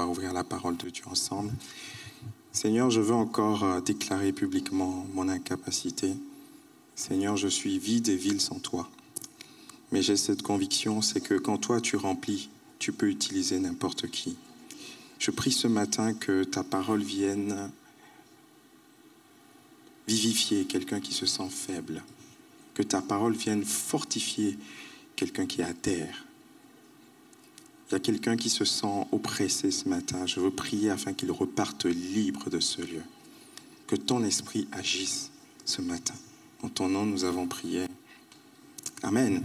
va ouvrir la parole de Dieu ensemble. Seigneur, je veux encore déclarer publiquement mon incapacité. Seigneur, je suis vide et vil sans toi. Mais j'ai cette conviction, c'est que quand toi tu remplis, tu peux utiliser n'importe qui. Je prie ce matin que ta parole vienne vivifier quelqu'un qui se sent faible. Que ta parole vienne fortifier quelqu'un qui est à terre. Il y a quelqu'un qui se sent oppressé ce matin. Je veux prier afin qu'il reparte libre de ce lieu. Que ton esprit agisse ce matin. En ton nom, nous avons prié. Amen.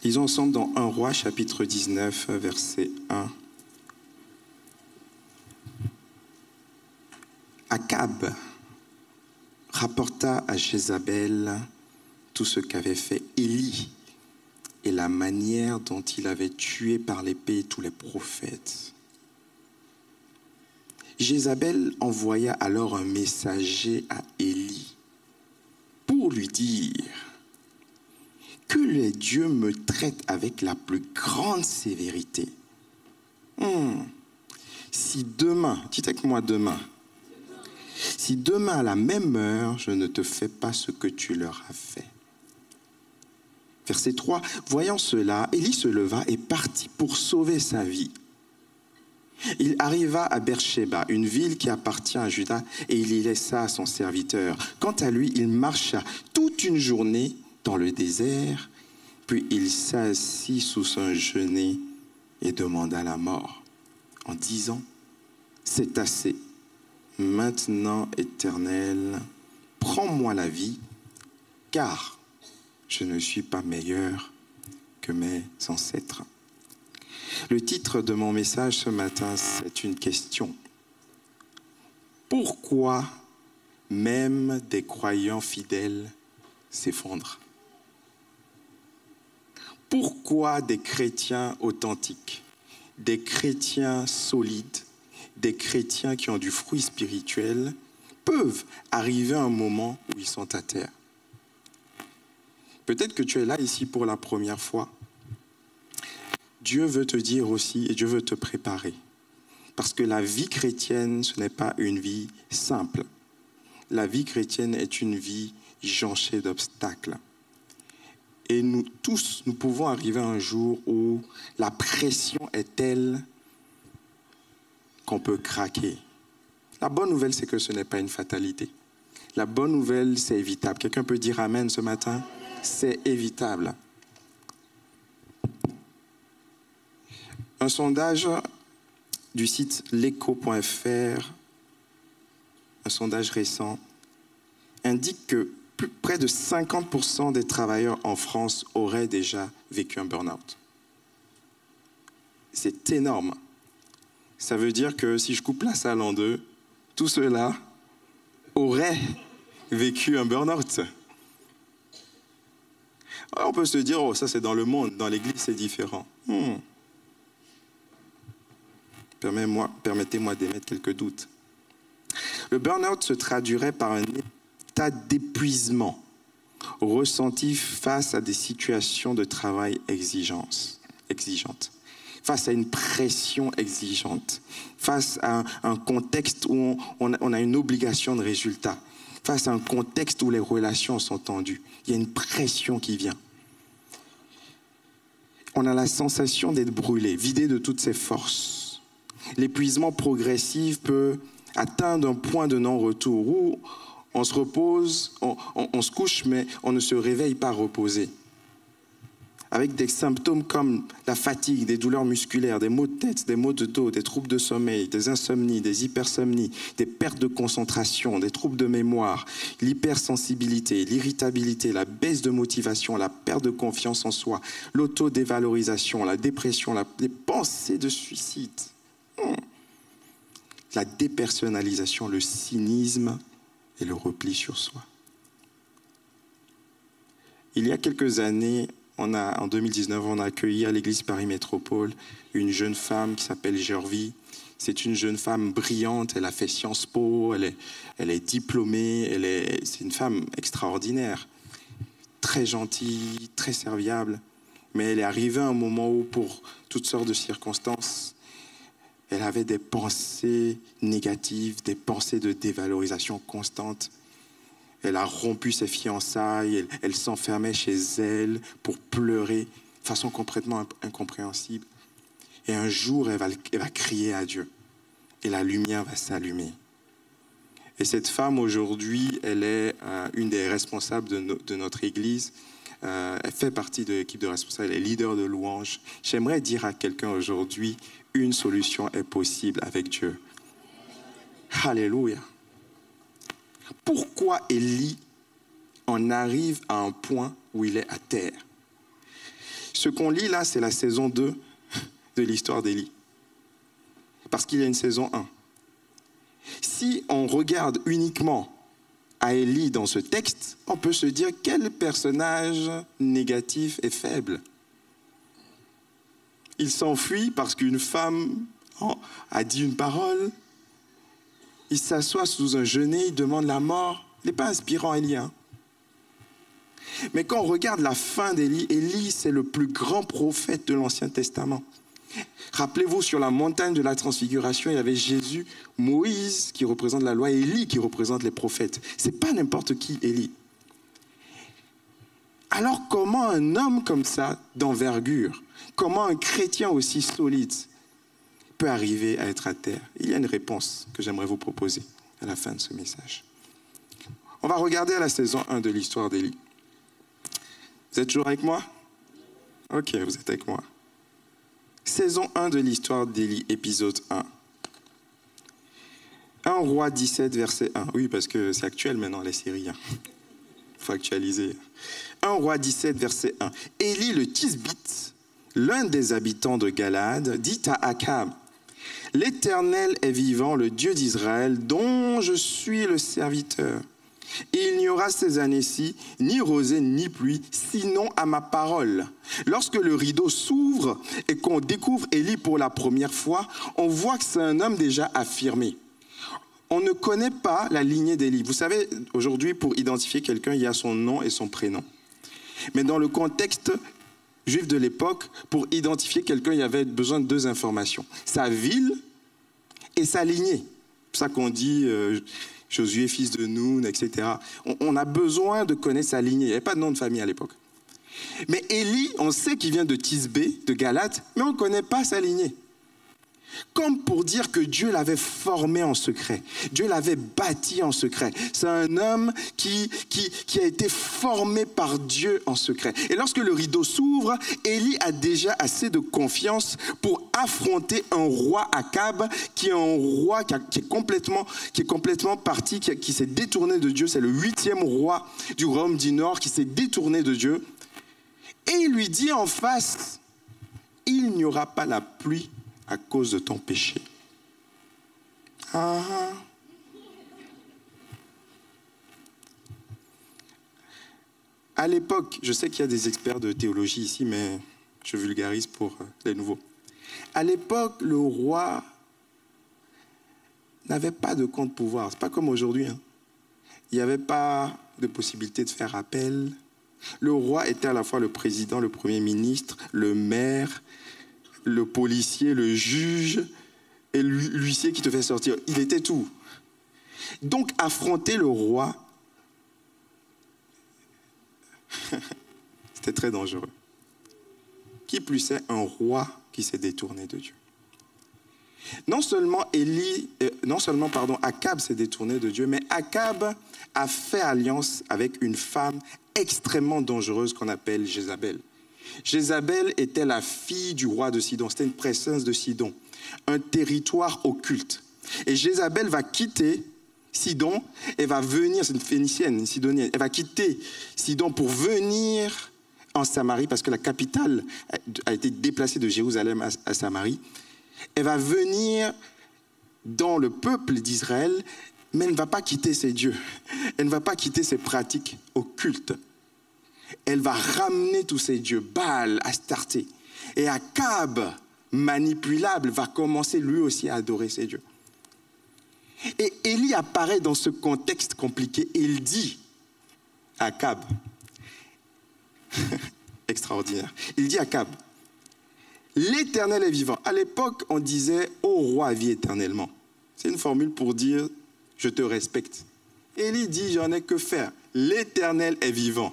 Lisons ensemble dans 1 Roi, chapitre 19, verset 1. Akab rapporta à Jézabel tout ce qu'avait fait Élie et la manière dont il avait tué par l'épée tous les prophètes. Jézabel envoya alors un messager à Élie pour lui dire que les dieux me traitent avec la plus grande sévérité. Si demain, dites avec moi demain, si demain à la même heure, je ne te fais pas ce que tu leur as fait. Verset 3, voyant cela, Élie se leva et partit pour sauver sa vie. Il arriva à Beersheba, une ville qui appartient à Juda, et il y laissa son serviteur. Quant à lui, il marcha toute une journée dans le désert, puis il s'assit sous un genêt et demanda la mort, en disant, c'est assez, maintenant, Éternel, prends-moi la vie, car je ne suis pas meilleur que mes ancêtres. Le titre de mon message ce matin, c'est une question. Pourquoi même des croyants fidèles s'effondrent? Pourquoi des chrétiens authentiques, des chrétiens solides, des chrétiens qui ont du fruit spirituel peuvent arriver à un moment où ils sont à terre? Peut-être que tu es là ici pour la première fois. Dieu veut te dire aussi, et Dieu veut te préparer. Parce que la vie chrétienne, ce n'est pas une vie simple. La vie chrétienne est une vie jonchée d'obstacles. Et nous tous, nous pouvons arriver un jour où la pression est telle qu'on peut craquer. La bonne nouvelle, c'est que ce n'est pas une fatalité. La bonne nouvelle, c'est évitable. Quelqu'un peut dire Amen ce matin? C'est évitable. Un sondage du site leco.fr, un sondage récent, indique que près de 50% des travailleurs en France auraient déjà vécu un burn-out. C'est énorme. Ça veut dire que si je coupe la salle en deux, tout cela aurait vécu un burn-out. On peut se dire, oh, ça c'est dans le monde, dans l'église c'est différent. Permettez-moi d'émettre quelques doutes. Le burn-out se traduirait par un état d'épuisement ressenti face à des situations de travail exigeantes, face à une pression exigeante, face à un contexte où on a une obligation de résultat, face à un contexte où les relations sont tendues. Il y a une pression qui vient. On a la sensation d'être brûlé, vidé de toutes ses forces. L'épuisement progressif peut atteindre un point de non-retour où on se repose, on se couche, mais on ne se réveille pas reposé. Avec des symptômes comme la fatigue, des douleurs musculaires, des maux de tête, des maux de dos, des troubles de sommeil, des insomnies, des hypersomnies, des pertes de concentration, des troubles de mémoire, l'hypersensibilité, l'irritabilité, la baisse de motivation, la perte de confiance en soi, l'autodévalorisation, la dépression, les pensées de suicide, la dépersonnalisation, le cynisme et le repli sur soi. Il y a quelques années, en 2019, on a accueilli à l'église Paris Métropole une jeune femme qui s'appelle Gervie. C'est une jeune femme brillante, elle a fait Sciences Po, elle est diplômée, c'est une femme extraordinaire, très gentille, très serviable. Mais elle est arrivée à un moment où, pour toutes sortes de circonstances, elle avait des pensées négatives, des pensées de dévalorisation constante. Elle a rompu ses fiançailles, elle s'enfermait chez elle pour pleurer de façon complètement incompréhensible. Et un jour, elle va crier à Dieu. Et la lumière va s'allumer. Et cette femme, aujourd'hui, elle est une des responsables de notre Église. Elle fait partie de l'équipe de responsables, elle est leader de louange. J'aimerais dire à quelqu'un aujourd'hui, une solution est possible avec Dieu. Alléluia. Pourquoi Élie en arrive à un point où il est à terre? Ce qu'on lit là, c'est la saison 2 de l'histoire d'Élie. Parce qu'il y a une saison 1. Si on regarde uniquement à Élie dans ce texte, on peut se dire quel personnage négatif et faible. Il s'enfuit parce qu'une femme a dit une parole. Il s'assoit sous un genêt, il demande la mort. Il n'est pas inspirant, Élie. Mais quand on regarde la fin d'Élie, Élie, c'est le plus grand prophète de l'Ancien Testament. Rappelez-vous, sur la montagne de la transfiguration, il y avait Jésus, Moïse qui représente la loi et Élie qui représente les prophètes. Ce n'est pas n'importe qui, Élie. Alors comment un homme comme ça, d'envergure, comment un chrétien aussi solide peut arriver à être à terre? Il y a une réponse que j'aimerais vous proposer à la fin de ce message. On va regarder à la saison 1 de l'histoire d'Élie. Vous êtes toujours avec moi? Ok, vous êtes avec moi. Saison 1 de l'histoire d'Élie, épisode 1. 1 Roi 17, verset 1. Oui, parce que c'est actuel maintenant, les séries. Il faut actualiser. 1 Roi 17, verset 1. Élie le Tisbite, l'un des habitants de Galade, dit à Akab, « L'Éternel est vivant, le Dieu d'Israël, dont je suis le serviteur. Et il n'y aura ces années-ci ni rosée ni pluie, sinon à ma parole. » Lorsque le rideau s'ouvre et qu'on découvre Élie pour la première fois, on voit que c'est un homme déjà affirmé. On ne connaît pas la lignée d'Élie. Vous savez, aujourd'hui, pour identifier quelqu'un, il y a son nom et son prénom. Mais dans le contexte juif de l'époque, pour identifier quelqu'un, il y avait besoin de 2 informations. Sa ville et sa lignée. C'est pour ça qu'on dit Josué, fils de Noun, etc. On a besoin de connaître sa lignée. Il n'y avait pas de nom de famille à l'époque. Mais Élie, on sait qu'il vient de Tisbé, de Galate, mais on ne connaît pas sa lignée. Comme pour dire que Dieu l'avait formé en secret. Dieu l'avait bâti en secret. C'est un homme qui a été formé par Dieu en secret. Et lorsque le rideau s'ouvre, Élie a déjà assez de confiance pour affronter un roi Akab, qui est un roi qui est complètement parti, qui s'est détourné de Dieu. C'est le 8e roi du royaume du Nord qui s'est détourné de Dieu. Et il lui dit en face, il n'y aura pas la pluie à cause de ton péché. À l'époque, je sais qu'il y a des experts de théologie ici, mais je vulgarise pour les nouveaux. À l'époque, le roi n'avait pas de contre-pouvoir. Ce n'est pas comme aujourd'hui. Il n'y avait pas de possibilité de faire appel. Le roi était à la fois le président, le premier ministre, le maire, le policier, le juge et l'huissier qui te fait sortir. Il était tout. Donc, affronter le roi, c'était très dangereux. Qui plus est, un roi qui s'est détourné de Dieu. Non seulement Akab s'est détourné de Dieu, mais Akab a fait alliance avec une femme extrêmement dangereuse qu'on appelle Jézabel. Jézabel était la fille du roi de Sidon. C'était une princesse de Sidon, un territoire occulte. Et Jézabel va quitter Sidon et va venir, c'est une phénicienne, une sidonienne, elle va quitter Sidon pour venir en Samarie parce que la capitale a été déplacée de Jérusalem à Samarie. Elle va venir dans le peuple d'Israël, mais elle ne va pas quitter ses dieux. Elle ne va pas quitter ses pratiques occultes. Elle va ramener tous ces dieux, Baal, Astarté. Et Akab, manipulable, va commencer lui aussi à adorer ces dieux. Et Élie apparaît dans ce contexte compliqué et il dit à Akab, extraordinaire. Il dit à Akab, l'Éternel est vivant. À l'époque, on disait « Ô roi, vis éternellement ». C'est une formule pour dire « je te respecte ». Élie dit « j'en ai que faire, l'Éternel est vivant ».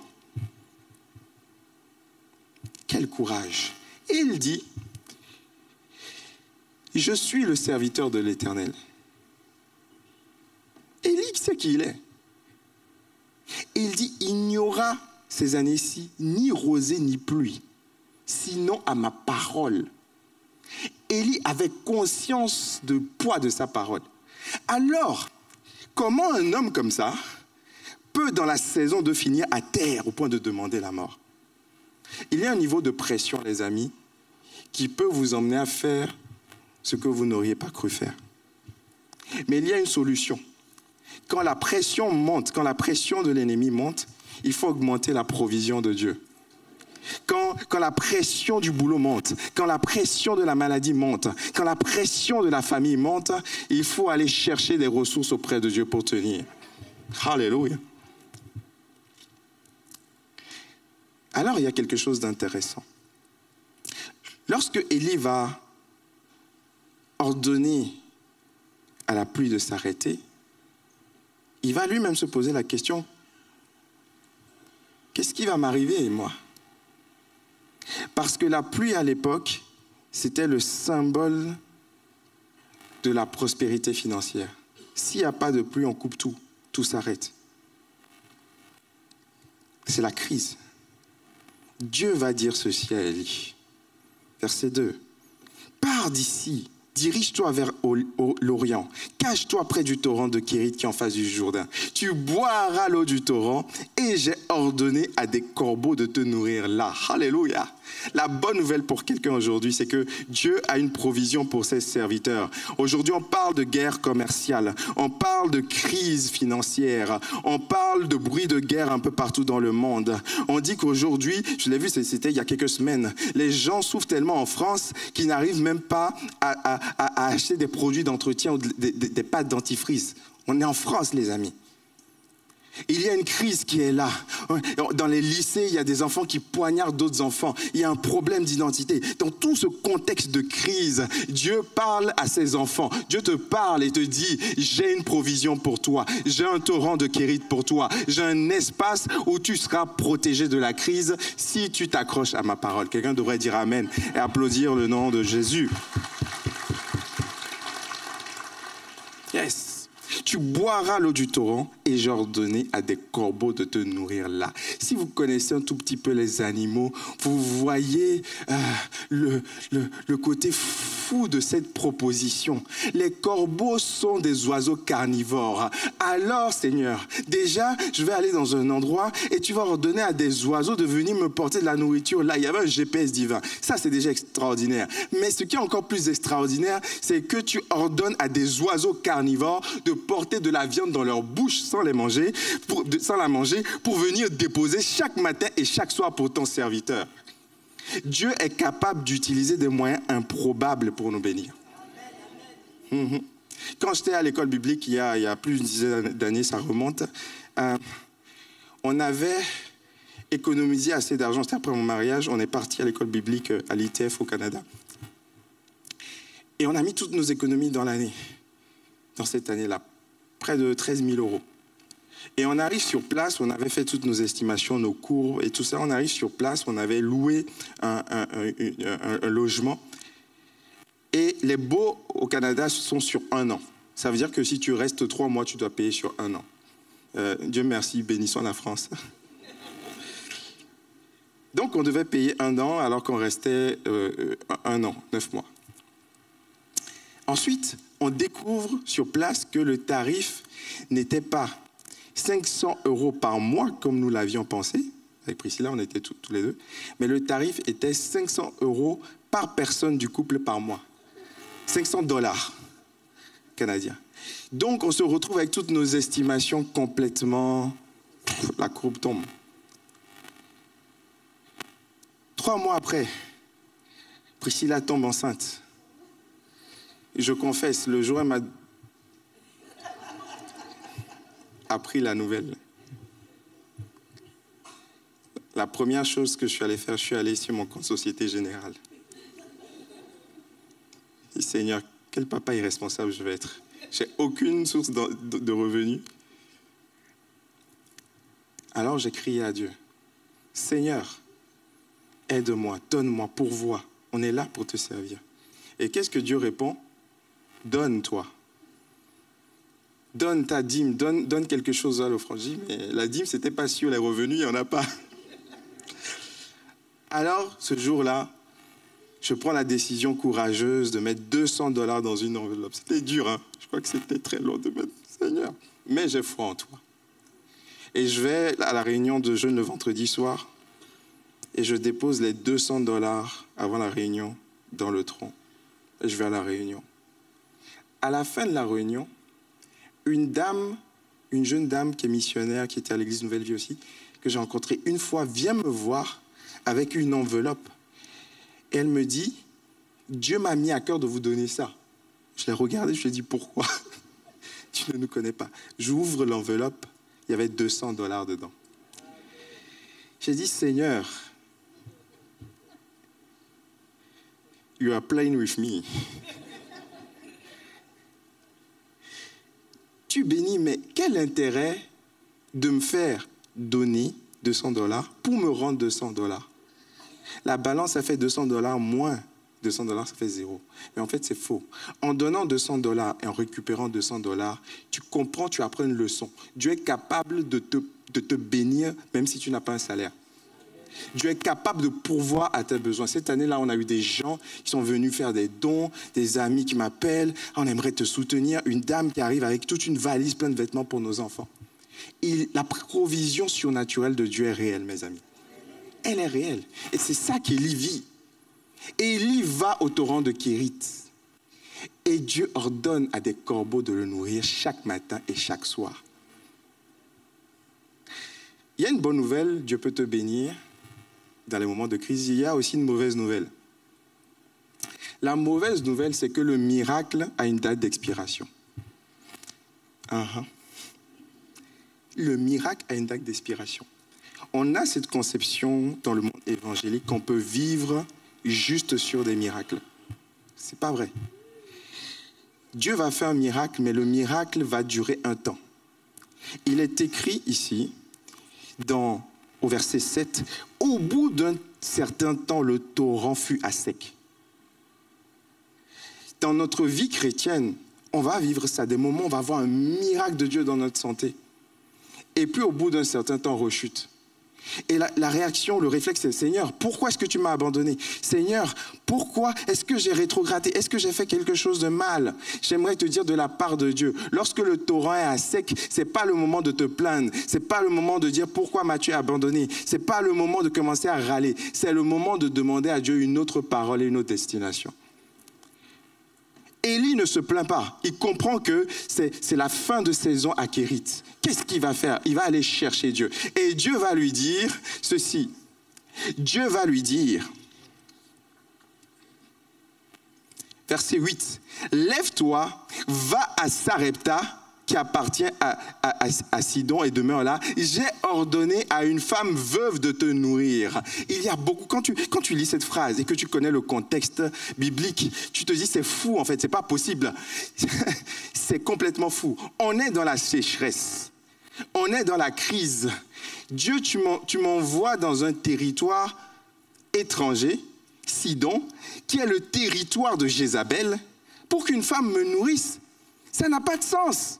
Quel courage. Et il dit « je suis le serviteur de l'Éternel ». Élie sait qui il est. Et il dit, il n'y aura ces années-ci ni rosée ni pluie, sinon à ma parole. Élie avait conscience du poids de sa parole. Alors, comment un homme comme ça peut, dans la saison de finir, à terre au point de demander la mort? Il y a un niveau de pression, les amis, qui peut vous emmener à faire ce que vous n'auriez pas cru faire. Mais il y a une solution. Quand la pression monte, quand la pression de l'ennemi monte, il faut augmenter la provision de Dieu. Quand la pression du boulot monte, quand la pression de la maladie monte, quand la pression de la famille monte, il faut aller chercher des ressources auprès de Dieu pour tenir. Alléluia. Alors, il y a quelque chose d'intéressant. Lorsque Élie va ordonner à la pluie de s'arrêter, il va lui-même se poser la question, qu'est-ce qui va m'arriver, moi? Parce que la pluie à l'époque, c'était le symbole de la prospérité financière. S'il n'y a pas de pluie, on coupe tout, tout s'arrête. C'est la crise. Dieu va dire ceci à Élie. Verset 2. Pars d'ici. Dirige-toi vers l'Orient. Cache-toi près du torrent de Kérit qui est en face du Jourdain. Tu boiras l'eau du torrent et j'ai ordonné à des corbeaux de te nourrir là. Alléluia. La bonne nouvelle pour quelqu'un aujourd'hui, c'est que Dieu a une provision pour ses serviteurs. Aujourd'hui, on parle de guerre commerciale, on parle de crise financière, on parle de bruit de guerre un peu partout dans le monde. On dit qu'aujourd'hui, je l'ai vu, c'était il y a quelques semaines, les gens souffrent tellement en France qu'ils n'arrivent même pas à acheter des produits d'entretien ou des pâtes dentifrice. On est en France, les amis. Il y a une crise qui est là. Dans les lycées, il y a des enfants qui poignardent d'autres enfants. Il y a un problème d'identité. Dans tout ce contexte de crise, Dieu parle à ses enfants. Dieu te parle et te dit, j'ai une provision pour toi. J'ai un torrent de Kérit pour toi. J'ai un espace où tu seras protégé de la crise si tu t'accroches à ma parole. Quelqu'un devrait dire Amen et applaudir le nom de Jésus. Yes. Tu boiras l'eau du torrent et j'ai ordonné à des corbeaux de te nourrir là. Si vous connaissez un tout petit peu les animaux, vous voyez le côté fou de cette proposition. Les corbeaux sont des oiseaux carnivores. Alors, Seigneur, déjà, je vais aller dans un endroit et tu vas ordonner à des oiseaux de venir me porter de la nourriture. Là, il y avait un GPS divin. Ça, c'est déjà extraordinaire. Mais ce qui est encore plus extraordinaire, c'est que tu ordonnes à des oiseaux carnivores de porter de la viande dans leur bouche sans la manger, pour venir déposer chaque matin et chaque soir pour ton serviteur. Dieu est capable d'utiliser des moyens improbables pour nous bénir. Quand j'étais à l'école biblique, il y a plus d'une dizaine d'années, ça remonte, on avait économisé assez d'argent. C'était après mon mariage, on est parti à l'école biblique à l'ITF au Canada. Et on a mis toutes nos économies dans l'année, dans cette année-là. Près de 13 000 €. Et on arrive sur place, on avait fait toutes nos estimations, nos cours et tout ça. On arrive sur place, on avait loué un logement. Et les baux au Canada sont sur 1 an. Ça veut dire que si tu restes 3 mois, tu dois payer sur 1 an. Dieu merci, bénissons la France. Donc on devait payer 1 an alors qu'on restait 1 an, 9 mois. Ensuite, on découvre sur place que le tarif n'était pas 500 € par mois, comme nous l'avions pensé. Avec Priscilla, on était tous les deux. Mais le tarif était 500 € par personne du couple par mois. 500 $ canadiens. Donc, on se retrouve avec toutes nos estimations complètement... La courbe tombe. 3 mois après, Priscilla tombe enceinte. Je confesse, le jour où elle m'a appris la nouvelle, La première chose que je suis allé faire, je suis allé sur mon compte Société Générale. Je dis, Seigneur, quel papa irresponsable je vais être. J'ai aucune source de revenus. Alors j'ai crié à Dieu, Seigneur, aide-moi, donne-moi, pourvois. On est là pour te servir. Et qu'est-ce que Dieu répond? Donne-toi. Donne ta dîme, donne quelque chose à l'offrande. Je dis, mais la dîme, c'était pas sûr, les revenus, il n'y en a pas. Alors, ce jour-là, je prends la décision courageuse de mettre $200 dans une enveloppe. C'était dur, hein? Je crois que c'était très long de mettre, Seigneur. Mais j'ai foi en toi. Et je vais à la réunion de jeûne le vendredi soir et je dépose les $200 avant la réunion dans le tronc. Et je vais à la réunion. À la fin de la réunion, une jeune dame qui est missionnaire, qui était à l'église Nouvelle Vie aussi, que j'ai rencontrée une fois, vient me voir avec une enveloppe. Et elle me dit, Dieu m'a mis à cœur de vous donner ça. Je l'ai regardée, je lui ai dit, pourquoi? Tu ne nous connais pas. J'ouvre l'enveloppe, il y avait $200 dedans. J'ai dit, Seigneur, you are playing with me. Tu bénis, mais quel intérêt de me faire donner $200 pour me rendre $200? La balance, ça fait $200 moins $200, ça fait 0. Mais en fait, c'est faux. En donnant $200 et en récupérant $200, tu comprends, tu apprends une leçon. Dieu est capable de te bénir même si tu n'as pas un salaire. Dieu est capable de pourvoir à tes besoins. Cette année-là, on a eu des gens qui sont venus faire des dons, des amis qui m'appellent. On aimerait te soutenir. Une dame qui arrive avec toute une valise pleine de vêtements pour nos enfants. Et la provision surnaturelle de Dieu est réelle, mes amis. Elle est réelle. Et c'est ça qu'Élie vit. Et Élie va au torrent de Kérit. Et Dieu ordonne à des corbeaux de le nourrir chaque matin et chaque soir. Il y a une bonne nouvelle, Dieu peut te bénir dans les moments de crise. Il y a aussi une mauvaise nouvelle. La mauvaise nouvelle, c'est que le miracle a une date d'expiration. Le miracle a une date d'expiration. On a cette conception dans le monde évangélique qu'on peut vivre juste sur des miracles. C'est pas vrai. Dieu va faire un miracle, mais le miracle va durer un temps. Il est écrit ici, au verset 7, « Au bout d'un certain temps, le torrent fut à sec. » Dans notre vie chrétienne, on va vivre ça. Des moments, on va voir un miracle de Dieu dans notre santé. Et puis, au bout d'un certain temps, on rechute. Et la réaction, le réflexe, c'est « Seigneur, pourquoi est-ce que tu m'as abandonné? Seigneur, pourquoi est-ce que j'ai rétrogradé? Est-ce que j'ai fait quelque chose de mal ?» J'aimerais te dire de la part de Dieu, lorsque le torrent est à sec, ce n'est pas le moment de te plaindre, ce n'est pas le moment de dire « Pourquoi m'as-tu abandonné ?» Ce n'est pas le moment de commencer à râler, c'est le moment de demander à Dieu une autre parole et une autre destination. Élie ne se plaint pas. Il comprend que c'est la fin de saison à Kérit. Qu'est-ce qu'il va faire? Il va aller chercher Dieu. Et Dieu va lui dire ceci. Dieu va lui dire, verset 8, « Lève-toi, va à Sarepta, qui appartient à Sidon et demeure là. J'ai ordonné à une femme veuve de te nourrir. » Il y a beaucoup, quand tu lis cette phrase et que tu connais le contexte biblique, tu te dis c'est fou en fait, c'est pas possible. C'est complètement fou. On est dans la sécheresse. On est dans la crise. Dieu, tu m'envoies dans un territoire étranger, Sidon, qui est le territoire de Jézabel, pour qu'une femme me nourrisse. Ça n'a pas de sens.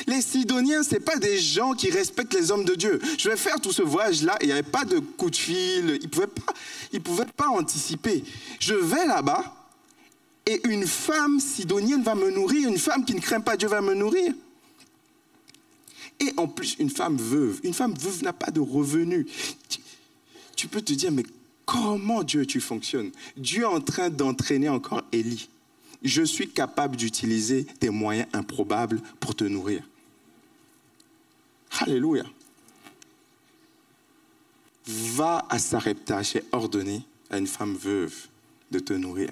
Les Sidoniens, ce n'est pas des gens qui respectent les hommes de Dieu. Je vais faire tout ce voyage-là et il n'y avait pas de coup de fil. Ils ne pouvaient pas anticiper. Je vais là-bas et une femme sidonienne va me nourrir. Une femme qui ne craint pas Dieu va me nourrir. Et en plus, une femme veuve. Une femme veuve n'a pas de revenus. Tu peux te dire, mais comment Dieu tu fonctionnes? Dieu est en train d'entraîner encore Élie. Je suis capable d'utiliser des moyens improbables pour te nourrir. Alléluia. Va à Sarepta, j'ai ordonné à une femme veuve de te nourrir.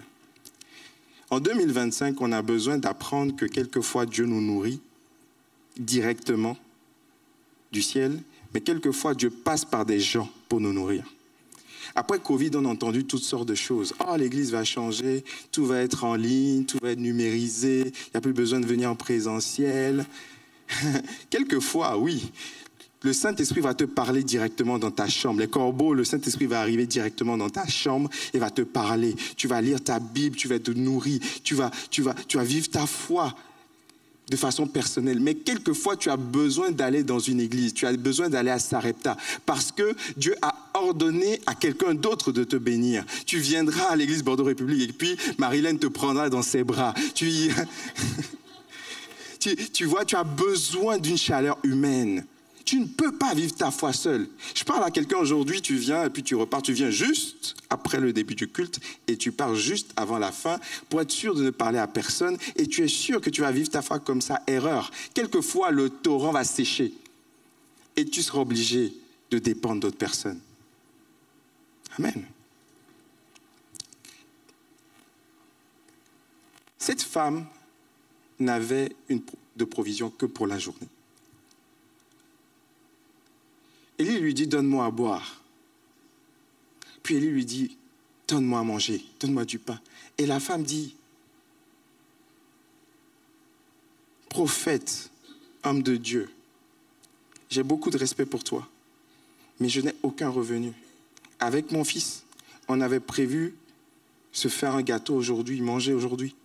En 2025, on a besoin d'apprendre que quelquefois Dieu nous nourrit directement du ciel, Mais quelquefois, Dieu passe par des gens pour nous nourrir. Après Covid, on a entendu toutes sortes de choses. Oh, l'église va changer, tout va être en ligne, tout va être numérisé, il n'y a plus besoin de venir en présentiel. Quelquefois, oui, le Saint-Esprit va te parler directement dans ta chambre. Les corbeaux, le Saint-Esprit va arriver directement dans ta chambre et va te parler. Tu vas lire ta Bible, tu vas être nourri, tu vas vivre ta foi de façon personnelle. Mais quelquefois, tu as besoin d'aller dans une église, tu as besoin d'aller à Sarepta, parce que Dieu a ordonné à quelqu'un d'autre de te bénir. Tu viendras à l'église Bordeaux République et puis Marilyn te prendra dans ses bras. Tu vois, tu as besoin d'une chaleur humaine. Tu ne peux pas vivre ta foi seul. Je parle à quelqu'un aujourd'hui, tu viens et puis tu repars. Tu viens juste après le début du culte et tu pars juste avant la fin pour être sûr de ne parler à personne. Et tu es sûr que tu vas vivre ta foi comme ça. Erreur. Quelquefois, le torrent va sécher et tu seras obligé de dépendre d'autres personnes. Amen. Cette femme n'avait de provision que pour la journée. Élie lui dit, donne-moi à boire. Puis Élie lui dit, donne-moi à manger, donne-moi du pain. Et la femme dit, prophète, homme de Dieu, j'ai beaucoup de respect pour toi, mais je n'ai aucun revenu. Avec mon fils, on avait prévu se faire un gâteau aujourd'hui, manger aujourd'hui.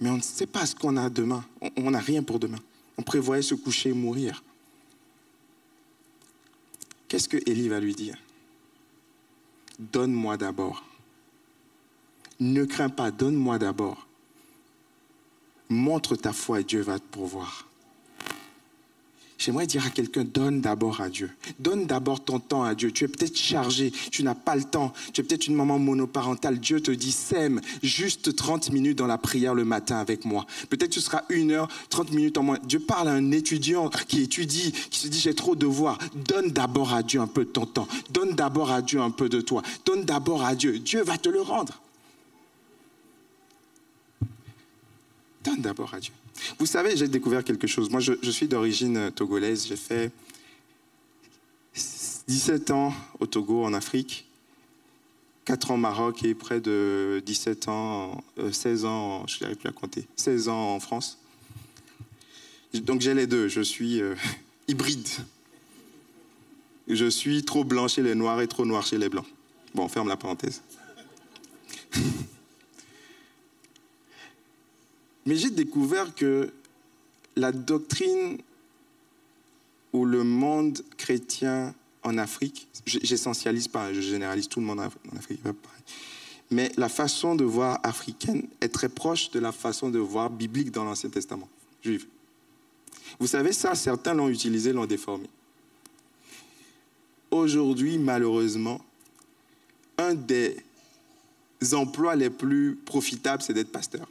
Mais on ne sait pas ce qu'on a demain. On n'a rien pour demain. On prévoyait se coucher et mourir. Qu'est-ce que Élie va lui dire? Donne-moi d'abord. Ne crains pas, donne-moi d'abord. Montre ta foi et Dieu va te pourvoir. J'aimerais dire à quelqu'un, donne d'abord à Dieu. Donne d'abord ton temps à Dieu. Tu es peut-être chargé, tu n'as pas le temps. Tu es peut-être une maman monoparentale. Dieu te dit, sème juste 30 minutes dans la prière le matin avec moi. Peut-être tu seras 1 heure, 30 minutes en moins. Dieu parle à un étudiant qui étudie, qui se dit, j'ai trop de devoirs. Donne d'abord à Dieu un peu de ton temps. Donne d'abord à Dieu un peu de toi. Donne d'abord à Dieu. Dieu va te le rendre. Donne d'abord à Dieu. Vous savez, j'ai découvert quelque chose. Moi, je suis d'origine togolaise. J'ai fait 17 ans au Togo, en Afrique, 4 ans au Maroc et près de 17 ans, 16 ans, je n'arrive plus à compter, 16 ans en France. Donc j'ai les deux. Je suis hybride. Je suis trop blanc chez les noirs et trop noir chez les blancs. Bon, on ferme la parenthèse. Mais j'ai découvert que la doctrine ou le monde chrétien en Afrique, j'essentialise pas, je généralise tout le monde en Afrique, mais la façon de voir africaine est très proche de la façon de voir biblique dans l'Ancien Testament, juif. Vous savez ça, certains l'ont utilisé, l'ont déformé. Aujourd'hui, malheureusement, un des emplois les plus profitables, c'est d'être pasteur.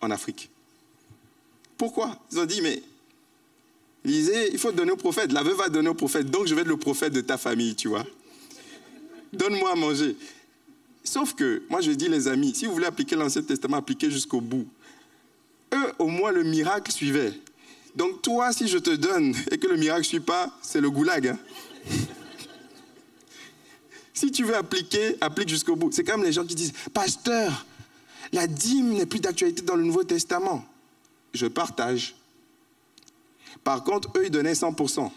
En Afrique. Pourquoi? Ils ont dit, mais Lisez, il faut donner au prophète. La veuve va donner au prophète, donc je vais être le prophète de ta famille, tu vois. Donne-moi à manger. Sauf que, moi je dis les amis, si vous voulez appliquer l'Ancien Testament, appliquez jusqu'au bout. Eux, au moins le miracle suivait. Donc toi, si je te donne et que le miracle ne suit pas, c'est le goulag. Hein. Si tu veux appliquer, applique jusqu'au bout. C'est comme les gens qui disent, pasteur, la dîme n'est plus d'actualité dans le Nouveau Testament. Je partage. Par contre, eux, ils donnaient 100%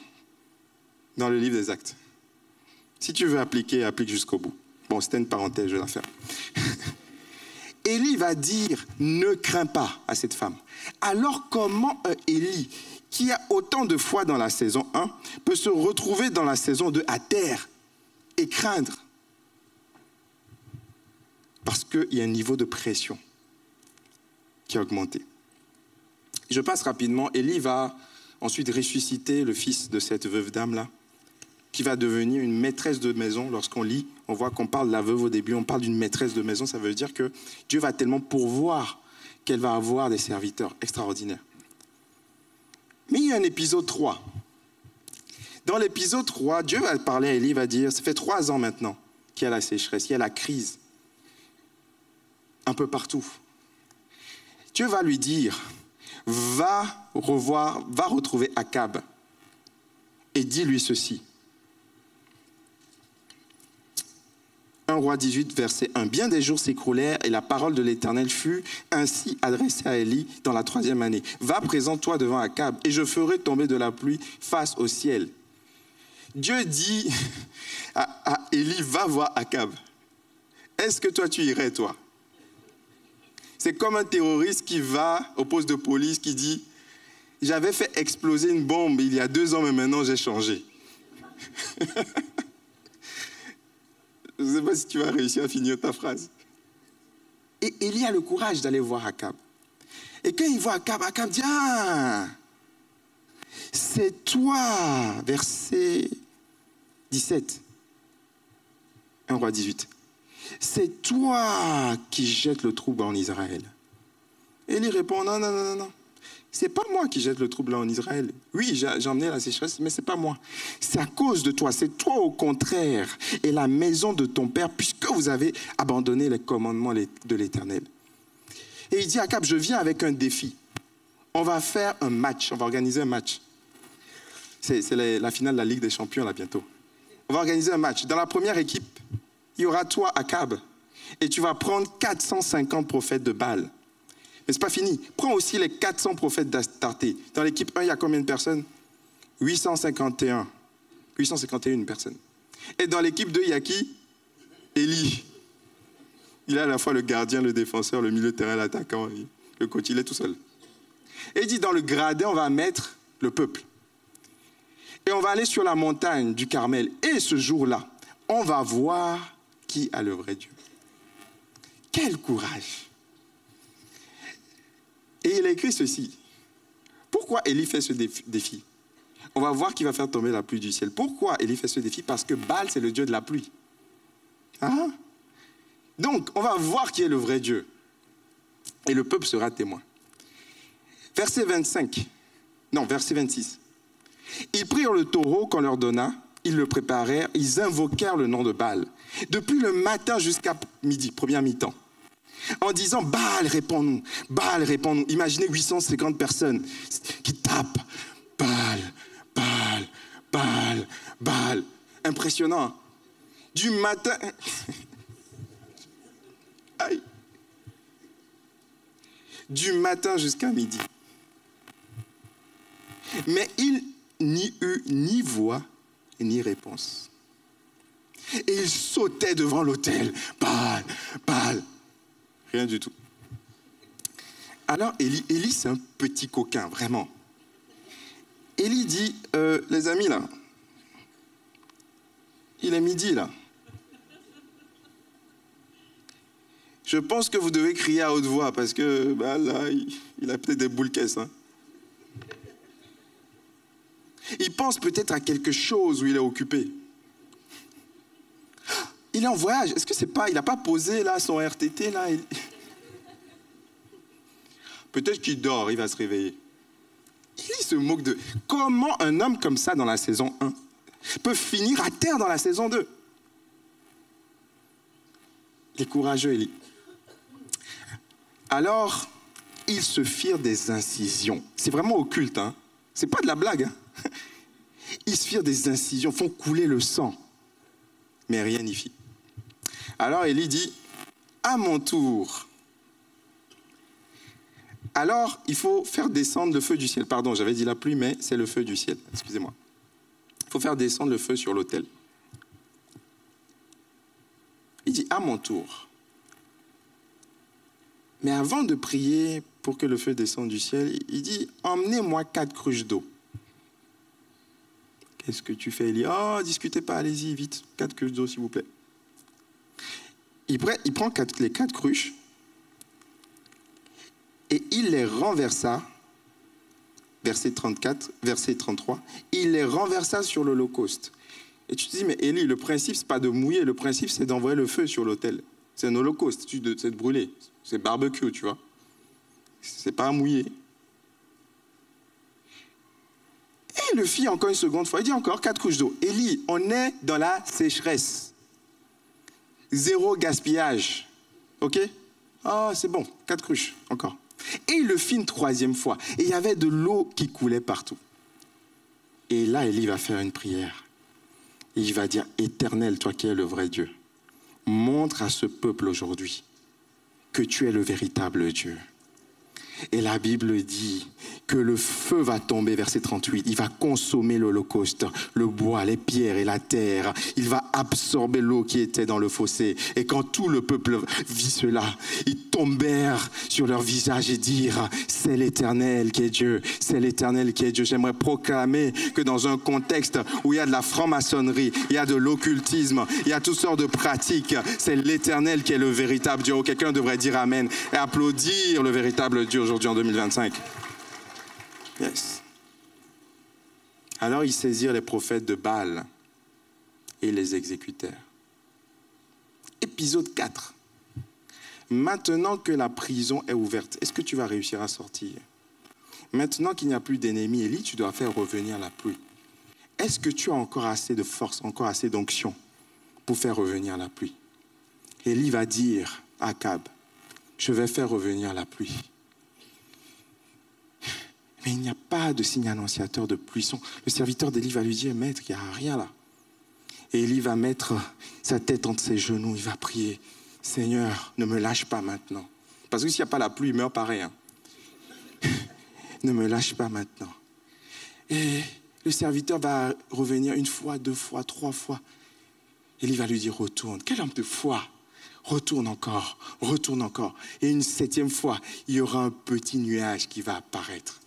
dans le livre des Actes. Si tu veux appliquer, applique jusqu'au bout. Bon, c'était une parenthèse, je vais la faire. Élie va dire, ne crains pas à cette femme. Alors comment Élie, qui a autant de foi dans la saison 1, peut se retrouver dans la saison 2 à terre et craindre? Parce qu'il y a un niveau de pression qui a augmenté. Je passe rapidement. Élie va ensuite ressusciter le fils de cette veuve dame-là, qui va devenir une maîtresse de maison. Lorsqu'on lit, on voit qu'on parle de la veuve au début, on parle d'une maîtresse de maison. Ça veut dire que Dieu va tellement pourvoir qu'elle va avoir des serviteurs extraordinaires. Mais il y a un épisode 3. Dans l'épisode 3, Dieu va parler à Élie, va dire, ça fait 3 ans maintenant qu'il y a la sécheresse, qu'il y a la crise, un peu partout. Dieu va lui dire, va retrouver Akab et dis-lui ceci. 1 Roi 18, verset 1. Bien des jours s'écroulèrent et la parole de l'Éternel fut ainsi adressée à Élie dans la 3e année. Va, présente-toi devant Akab et je ferai tomber de la pluie face au ciel. Dieu dit à Élie, va voir Akab. Est-ce que toi tu irais, toi? C'est comme un terroriste qui va au poste de police qui dit, j'avais fait exploser une bombe il y a 2 ans, mais maintenant j'ai changé. Je ne sais pas si tu vas réussir à finir ta phrase. Et Élie a le courage d'aller voir Akab. Et quand il voit Akab, Akab dit, ah, c'est toi, verset 17, 1 Roi 18. C'est toi qui jettes le trouble en Israël. Élie répond, non, non, non, non, non. C'est pas moi qui jette le trouble en Israël. Oui, j'ai emmené la sécheresse, mais c'est pas moi. C'est à cause de toi. C'est toi au contraire et la maison de ton père, puisque vous avez abandonné les commandements de l'Éternel. Et il dit à Akab, je viens avec un défi. On va faire un match. On va organiser un match. C'est la finale de la Ligue des Champions là bientôt. On va organiser un match. Dans la première équipe, il y aura toi, Akab, et tu vas prendre 450 prophètes de Baal. Mais ce n'est pas fini. Prends aussi les 400 prophètes d'Astarté. Dans l'équipe 1, il y a combien de personnes? 851. 851 personnes. Et dans l'équipe 2, il y a qui? Élie. Il est à la fois le gardien, le défenseur, le milieu de terrain, l'attaquant, le coach, il est tout seul. Et il dit, dans le gradin, on va mettre le peuple. Et on va aller sur la montagne du Carmel. Et ce jour-là, on va voir qui a le vrai Dieu. Quel courage! Et il a écrit ceci. Pourquoi Élie fait ce défi? On va voir qui va faire tomber la pluie du ciel. Pourquoi Élie fait ce défi? Parce que Baal, c'est le dieu de la pluie. Hein? Donc, on va voir qui est le vrai Dieu. Et le peuple sera témoin. Verset 25. Non, verset 26. Ils prirent le taureau qu'on leur donna. Ils le préparèrent. Ils invoquèrent le nom de Baal. Depuis le matin jusqu'à midi, première mi-temps. En disant, Baal, réponds-nous, Baal, réponds-nous. Imaginez 850 personnes qui tapent, Baal, Baal, Baal, Baal. Impressionnant. Du matin... Aïe. Du matin jusqu'à midi. Mais il n'y eut ni voix, ni réponse. Et il sautait devant l'autel, Baal, Baal. Rien du tout. Alors, Élie, c'est un petit coquin, vraiment. Élie dit, les amis, là, il est midi, là. Je pense que vous devez crier à haute voix, parce que, bah, là, il a peut-être des boules caisses, hein. Il pense peut-être à quelque chose où il est occupé. Il est en voyage. Est-ce que c'est pas... Il n'a pas posé là son RTT là. Peut-être qu'il dort, il va se réveiller. Il se moque de... Comment un homme comme ça dans la saison 1 peut finir à terre dans la saison 2? Il est courageux, Élie. Alors, ils se firent des incisions. C'est vraiment occulte, hein. C'est pas de la blague, hein. Ils se firent des incisions, font couler le sang. Mais rien n'y fit. Alors Élie dit, à mon tour. Alors, il faut faire descendre le feu du ciel. Pardon, j'avais dit la pluie, mais c'est le feu du ciel. Excusez-moi. Il faut faire descendre le feu sur l'autel. Il dit, à mon tour. Mais avant de prier pour que le feu descende du ciel, il dit, emmenez-moi 4 cruches d'eau. Qu'est-ce que tu fais, Élie? Oh, discutez pas, allez-y, vite. 4 cruches d'eau, s'il vous plaît. Il prend les 4 cruches et il les renversa, verset 34, verset 33, il les renversa sur l'Holocauste. Et tu te dis, mais Élie, le principe, ce n'est pas de mouiller, le principe, c'est d'envoyer le feu sur l'autel. C'est un holocauste, c'est de brûler. C'est barbecue, tu vois. C'est pas à mouiller. Et il le fit encore une seconde fois. Il dit encore 4 couches d'eau. Élie, on est dans la sécheresse. 0 gaspillage. OK? Ah, c'est bon. 4 cruches, encore. Et il le fit une 3e fois. Et il y avait de l'eau qui coulait partout. Et là, Élie va faire une prière. Et il va dire, Éternel, toi qui es le vrai Dieu, montre à ce peuple aujourd'hui que tu es le véritable Dieu. Et la Bible dit que le feu va tomber, verset 38. Il va consommer l'holocauste, le bois, les pierres et la terre. Il va absorber l'eau qui était dans le fossé. Et quand tout le peuple vit cela, ils tombèrent sur leur visage et dirent, c'est l'Éternel qui est Dieu, c'est l'Éternel qui est Dieu. J'aimerais proclamer que dans un contexte où il y a de la franc-maçonnerie, il y a de l'occultisme, il y a toutes sortes de pratiques, c'est l'Éternel qui est le véritable Dieu. Quelqu'un devrait dire Amen et applaudir le véritable Dieu aujourd'hui en 2025. Yes. Alors ils saisirent les prophètes de Baal et les exécutèrent. Épisode 4. Maintenant que la prison est ouverte, est-ce que tu vas réussir à sortir? Maintenant qu'il n'y a plus d'ennemis, Élie, tu dois faire revenir la pluie. Est-ce que tu as encore assez de force, encore assez d'onction pour faire revenir la pluie? Élie va dire à Akab, je vais faire revenir la pluie. Mais il n'y a pas de signe annonciateur de pluie. Le serviteur d'Élie va lui dire, maître, il n'y a rien là. Et Élie va mettre sa tête entre ses genoux, il va prier, Seigneur, ne me lâche pas maintenant. Parce que s'il n'y a pas la pluie, il meurt pareil. Hein. Ne me lâche pas maintenant. Et le serviteur va revenir une fois, deux fois, trois fois. Élie va lui dire, retourne. Quel homme de foi! Retourne encore, retourne encore. Et une septième fois, il y aura un petit nuage qui va apparaître.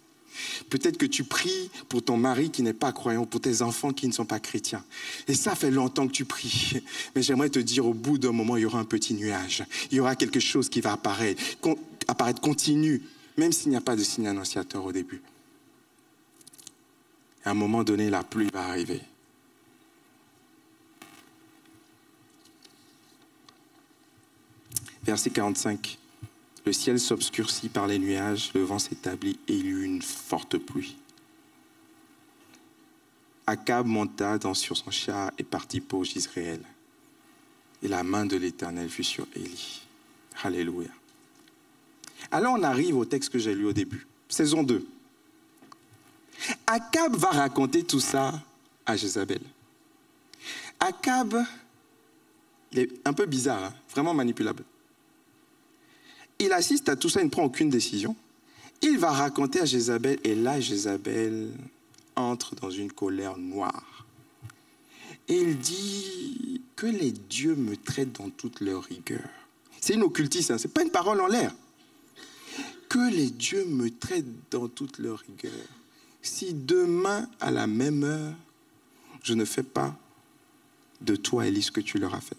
Peut-être que tu pries pour ton mari qui n'est pas croyant, pour tes enfants qui ne sont pas chrétiens. Et ça fait longtemps que tu pries. Mais j'aimerais te dire, au bout d'un moment, il y aura un petit nuage. Il y aura quelque chose qui va apparaître continu, même s'il n'y a pas de signe annonciateur au début. À un moment donné, la pluie va arriver. Verset 45. Le ciel s'obscurcit par les nuages, le vent s'établit et il y eut une forte pluie. Akab monta sur son char et partit pour Jizréel. Et la main de l'Éternel fut sur Élie. Alléluia. Alors on arrive au texte que j'ai lu au début, saison 2. Akab va raconter tout ça à Jézabel. Akab, il est un peu bizarre, hein, vraiment manipulable. Il assiste à tout ça, il ne prend aucune décision. Il va raconter à Jézabel, et là, Jézabel entre dans une colère noire. Et il dit que les dieux me traitent dans toute leur rigueur. C'est une occultiste, hein, ce n'est pas une parole en l'air. Que les dieux me traitent dans toute leur rigueur. Si demain, à la même heure, je ne fais pas de toi, Élie, ce que tu leur as fait.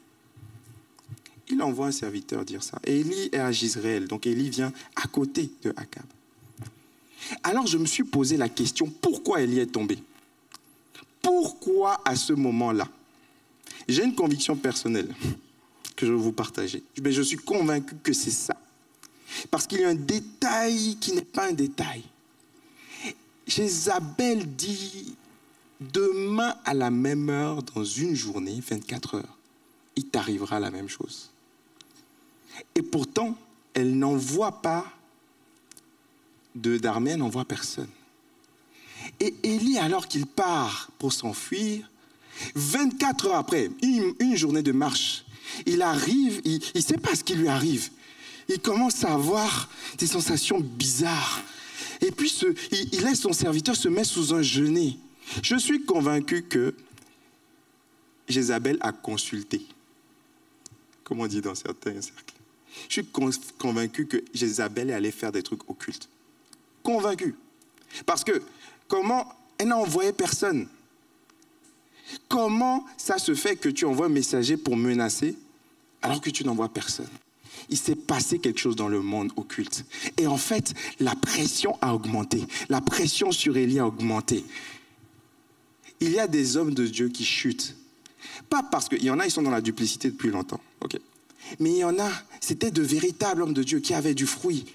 Il envoie un serviteur dire ça. Et Élie est à Jizréel, donc Élie vient à côté de Akab. Alors je me suis posé la question, pourquoi Élie est tombé? Pourquoi à ce moment-là? J'ai une conviction personnelle que je vais vous partager. Mais je suis convaincu que c'est ça. Parce qu'il y a un détail qui n'est pas un détail. Jézabel dit, demain à la même heure, dans une journée, 24 heures, il t'arrivera la même chose. Et pourtant, elle n'envoie pas d'armée, elle n'envoie personne. Et Élie, alors qu'il part pour s'enfuir, 24 heures après, une journée de marche, il arrive, il ne sait pas ce qui lui arrive. Il commence à avoir des sensations bizarres. Et puis, il laisse son serviteur se mettre sous un genêt. Je suis convaincu que Jézabel a consulté, comme on dit dans certains cercles. Je suis convaincu que Jézabel est allée faire des trucs occultes. Convaincu. Parce que, comment elle n'a envoyé personne? Comment ça se fait que tu envoies un messager pour menacer alors que tu n'envoies personne? Il s'est passé quelque chose dans le monde occulte. Et en fait, la pression a augmenté. La pression sur Élie a augmenté. Il y a des hommes de Dieu qui chutent. Pas parce qu'il y en a, ils sont dans la duplicité depuis longtemps. Okay. Mais il y en a, c'était de véritables hommes de Dieu qui avaient du fruit.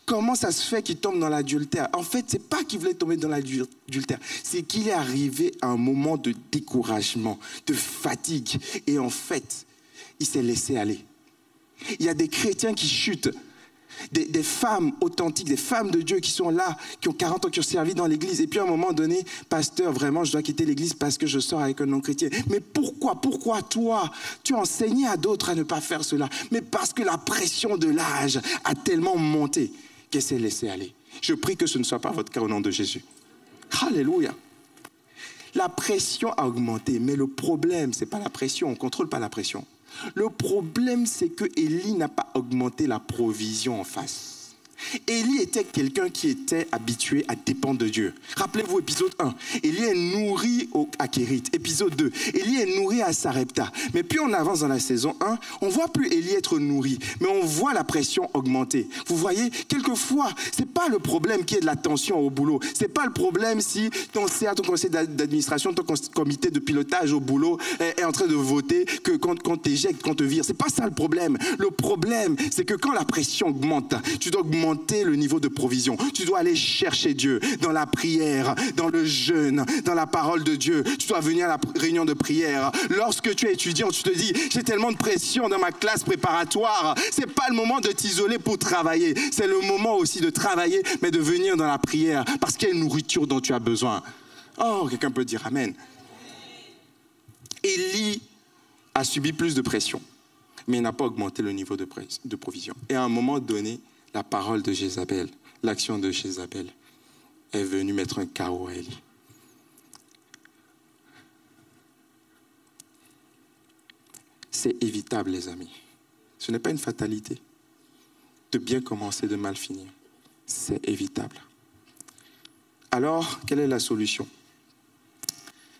Comment ça se fait qu'ils tombent dans l'adultère? En fait, ce n'est pas qu'ils voulaient tomber dans l'adultère. C'est qu'il est arrivé à un moment de découragement, de fatigue. Et en fait, il s'est laissé aller. Il y a des chrétiens qui chutent des femmes authentiques, des femmes de Dieu qui sont là, qui ont 40 ans, qui ont servi dans l'église. Et puis à un moment donné, pasteur, vraiment, je dois quitter l'église parce que je sors avec un non-chrétien. Mais pourquoi toi, tu as enseigné à d'autres à ne pas faire cela? Mais parce que la pression de l'âge a tellement monté qu'elle s'est laissée aller. Je prie que ce ne soit pas votre cas au nom de Jésus. Alléluia. La pression a augmenté, mais le problème, ce n'est pas la pression, on ne contrôle pas la pression. Le problème, c'est que Élie n'a pas augmenté la provision en face. Élie était quelqu'un qui était habitué à dépendre de Dieu. Rappelez-vous, épisode 1, Élie est nourri à Kérit. Épisode 2, Élie est nourri à Sarepta. Mais plus on avance dans la saison 1, on ne voit plus Élie être nourri, mais on voit la pression augmenter. Vous voyez, quelquefois, ce n'est pas le problème qui est de la tension au boulot. Ce n'est pas le problème si ton CA, ton conseil d'administration, ton comité de pilotage au boulot est en train de voter que qu'on t'éjecte, qu'on te vire. Ce n'est pas ça le problème. Le problème, c'est que quand la pression augmente, tu dois augmenter le niveau de provision. Tu dois aller chercher Dieu dans la prière, dans le jeûne, dans la parole de Dieu. Tu dois venir à la réunion de prière. Lorsque tu es étudiant, tu te dis, j'ai tellement de pression dans ma classe préparatoire. C'est pas le moment de t'isoler pour travailler. C'est le moment aussi de travailler, mais de venir dans la prière parce qu'il y a une nourriture dont tu as besoin. Oh, quelqu'un peut dire Amen. Élie a subi plus de pression, mais il n'a pas augmenté le niveau de provision. Et à un moment donné, la parole de Jézabel, l'action de Jézabel est venue mettre un chaos à Élie. C'est évitable, les amis. Ce n'est pas une fatalité de bien commencer, de mal finir. C'est évitable. Alors, quelle est la solution?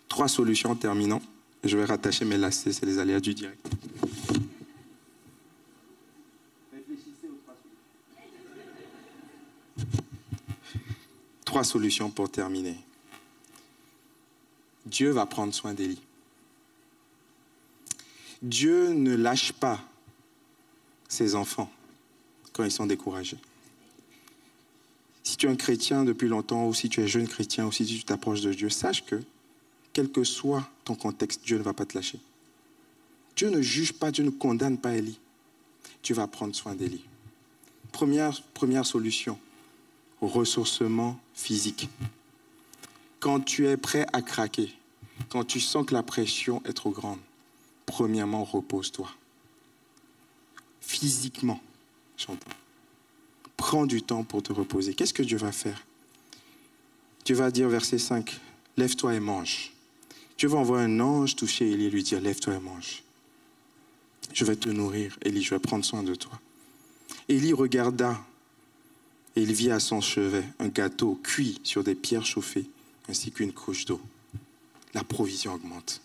3 solutions en terminant. Je vais rattacher mes lacets, c'est les aléas du direct. Réfléchissez aux 3 solutions. 3 solutions pour terminer. Dieu va prendre soin d'Élie. Dieu ne lâche pas ses enfants quand ils sont découragés. Si tu es un chrétien depuis longtemps, ou si tu es jeune chrétien, ou si tu t'approches de Dieu, sache que, quel que soit ton contexte, Dieu ne va pas te lâcher. Dieu ne juge pas, Dieu ne condamne pas Élie. Dieu va prendre soin d'Élie. Première solution, ressourcement physique. Quand tu es prêt à craquer, quand tu sens que la pression est trop grande, premièrement, repose-toi. Physiquement, j'entends. Prends du temps pour te reposer. Qu'est-ce que Dieu va faire? Dieu va dire, verset 5, lève-toi et mange. Dieu va envoyer un ange toucher Élie et lui dire, lève-toi et mange. Je vais te nourrir, Élie, je vais prendre soin de toi. Élie regarda et il vit à son chevet un gâteau cuit sur des pierres chauffées, ainsi qu'une couche d'eau. La provision augmente.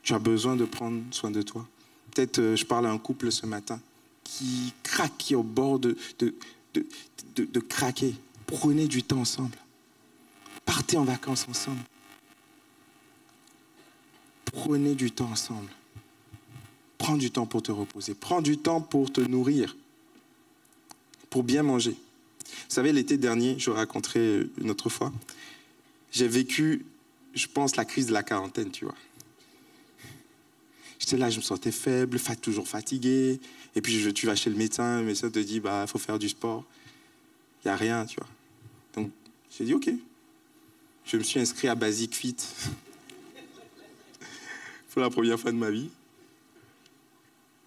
Tu as besoin de prendre soin de toi. Peut-être, je parle à un couple ce matin qui craque, qui est au bord de craquer. Prenez du temps ensemble. Partez en vacances ensemble. Prenez du temps ensemble. Prends du temps pour te reposer. Prends du temps pour te nourrir. Pour bien manger. Vous savez, l'été dernier, je raconterai une autre fois, j'ai vécu, je pense, la crise de la quarantaine, tu vois. J'étais là, je me sentais faible, toujours fatigué. Et puis tu vas chez le médecin te dit, il faut faire du sport. Il n'y a rien, tu vois. Donc, j'ai dit, OK. Je me suis inscrit à Basic Fit pour la première fois de ma vie.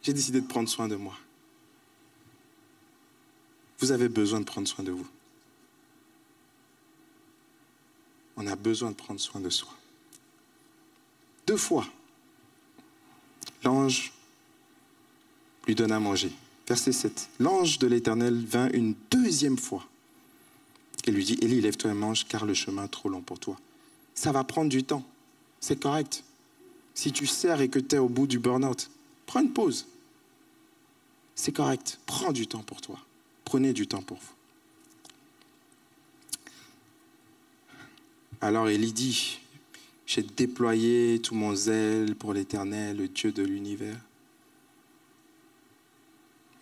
J'ai décidé de prendre soin de moi. Vous avez besoin de prendre soin de vous. On a besoin de prendre soin de soi. 2 fois, l'ange lui donne à manger. Verset 7. L'ange de l'Éternel vint une 2e fois et lui dit, Élie, lève-toi et mange, car le chemin est trop long pour toi. Ça va prendre du temps. C'est correct. Si tu sers et que tu es au bout du burn-out, prends une pause. C'est correct. Prends du temps pour toi. Prenez du temps pour vous. Alors Élie dit, j'ai déployé tout mon zèle pour l'Éternel, le Dieu de l'univers.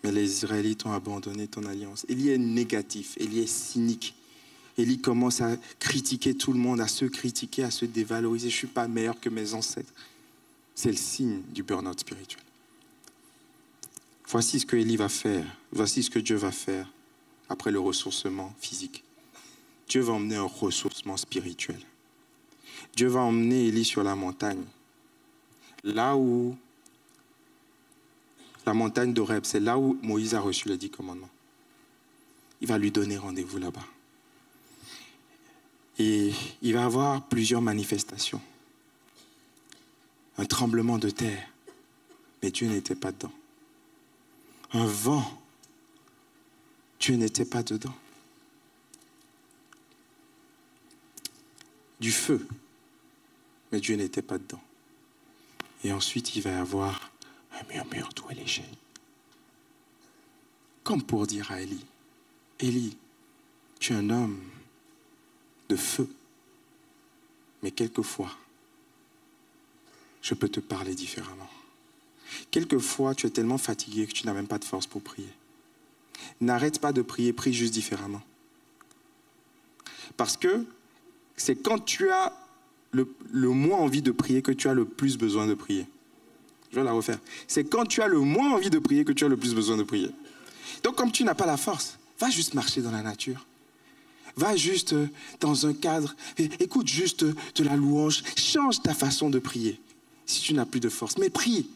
Mais les Israélites ont abandonné ton alliance. Élie est négatif, Élie est cynique. Élie commence à critiquer tout le monde, à se critiquer, à se dévaloriser. Je ne suis pas meilleur que mes ancêtres. C'est le signe du burn-out spirituel. Voici ce que Élie va faire. Voici ce que Dieu va faire après le ressourcement physique. Dieu va emmener un ressourcement spirituel. Dieu va emmener Élie sur la montagne. Là où la montagne d'Horeb, c'est là où Moïse a reçu les 10 commandements. Il va lui donner rendez-vous là-bas. Et il va avoir plusieurs manifestations. Un tremblement de terre, mais Dieu n'était pas dedans. Un vent, Dieu n'était pas dedans. Du feu, mais Dieu n'était pas dedans. Et ensuite, il va y avoir un murmure doux et léger. Comme pour dire à Élie, Élie, tu es un homme de feu, mais quelquefois, je peux te parler différemment. Quelquefois, tu es tellement fatigué que tu n'as même pas de force pour prier. N'arrête pas de prier, prie juste différemment. Parce que c'est quand tu as le moins envie de prier que tu as le plus besoin de prier. Je vais la refaire. C'est quand tu as le moins envie de prier que tu as le plus besoin de prier. Donc, comme tu n'as pas la force, va juste marcher dans la nature. Va juste dans un cadre, écoute juste de la louange, change ta façon de prier si tu n'as plus de force. Mais prie,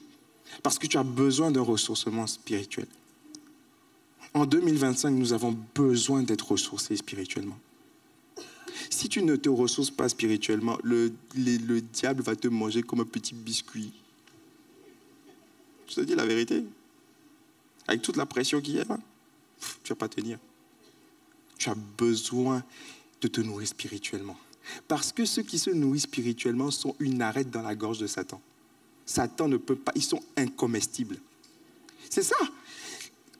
parce que tu as besoin d'un ressourcement spirituel. En 2025, nous avons besoin d'être ressourcés spirituellement. Si tu ne te ressources pas spirituellement, le diable va te manger comme un petit biscuit. Je te dis la vérité. Avec toute la pression qu'il y a, tu ne vas pas tenir. Tu as besoin de te nourrir spirituellement. Parce que ceux qui se nourrissent spirituellement sont une arête dans la gorge de Satan. Satan ne peut pas, ils sont incomestibles. C'est ça.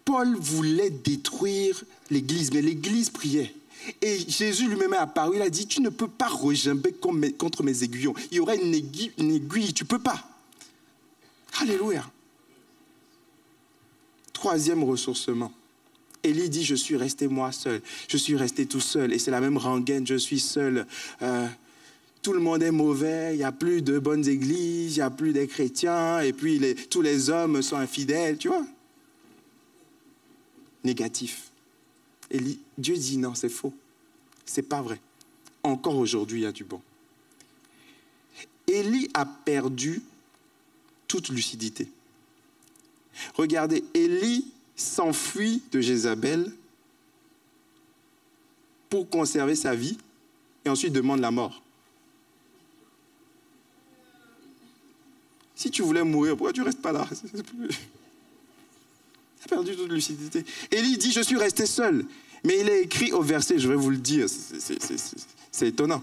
Paul voulait détruire l'église, mais l'église priait. Et Jésus lui-même est apparu, il a dit, tu ne peux pas regimber contre mes aiguillons. Il y aurait une aiguille, tu ne peux pas. Alléluia. Troisième ressourcement. Élie dit, je suis resté moi seul. Je suis resté tout seul. Et c'est la même rengaine, je suis seul. Tout le monde est mauvais, il n'y a plus de bonnes églises, il n'y a plus des chrétiens, et puis tous les hommes sont infidèles, tu vois. Négatif. Dieu dit non, c'est faux. C'est pas vrai. Encore aujourd'hui, il y a du bon. Élie a perdu toute lucidité. Regardez, Élie s'enfuit de Jézabel pour conserver sa vie et ensuite demande la mort. Si tu voulais mourir, pourquoi tu ne restes pas là? Il a perdu toute lucidité. Élie dit, je suis resté seul. Mais il est écrit au verset, je vais vous le dire, c'est étonnant.